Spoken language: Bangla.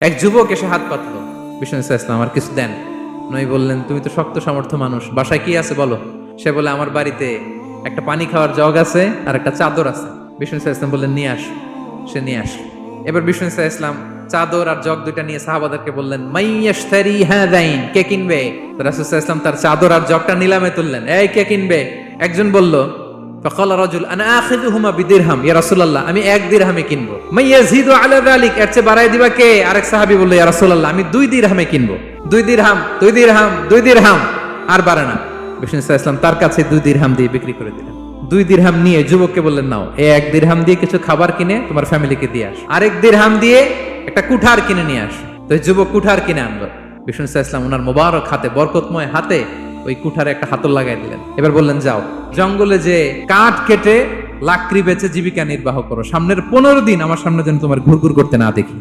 এক যুবক এসে হাত পাতলো, বিষ্ণু ইসলাম আমার কিছু দেন। নবী বললেন, তুমি তো শক্ত সামর্থ্য মানুষ, বাসায় কি আছে বলো। সে বলে, আমার বাড়িতে একটা পানি খাওয়ার জগ আছে আর একটা চাদর আছে। বিষ্ণু ইসলাম বললেন, নিয়ে আস। সে নিয়ে আস। এবার বিষ্ণু ইসলাম চাদর আর জগ দুইটা নিয়ে সাহাবাদেরকে বললেন, মাইয়াশতারি হাযাইন, কে কিনবে? রাসূল সাল্লাল্লাহু আলাইহি ওয়াসাল্লাম তার চাদর আর জগটা নিলামে তুললেন, এই কে কিনবে? একজন বলল, ফাকালা রাজুল আনা আখিযুহুমা বিদিরহাম, ইয়া রাসূলুল্লাহ আমি 1 দিরহামে কিনবো। মাইয়াজিদু আলা যালিক, এর চেয়ে বাড়ায় দিবা কে? আরেক সাহাবী বলল, ইয়া রাসূলুল্লাহ আমি 2 দিরহামে কিনবো। 2 দিরহাম, 2 দিরহাম, 2 দিরহাম, আর বাড়ে না। বিষ্ণু ইসলাম তার কাছে 2 দিরহাম দিয়ে বিক্রি করে দিলেন। 2 দিরহাম নিয়ে যুবককে বললেন, নাও এই 1 দিরহাম দিয়ে কিছু খাবার কিনে তোমার ফ্যামিলিকে দিয়ে আস, আরেক দিরহাম দিয়ে একটা কুঠার কিনে নিয়ে আস। তো যুবক কুঠার কিনে আনলো। বিষ্ণু ইসলাম ওনার মোবারক হাতে, বরকতময় হাতে ওই কুঠারে একটা হাতল লাগাই দিলেন। এবার বললেন, যাও জঙ্গলে যে কাঠ কেটে লাকড়ি বেচে জীবিকা নির্বাহ করো, সামনের 15 দিন আমার সামনে যেন তোমার ঘুরঘুর করতে না দেখি।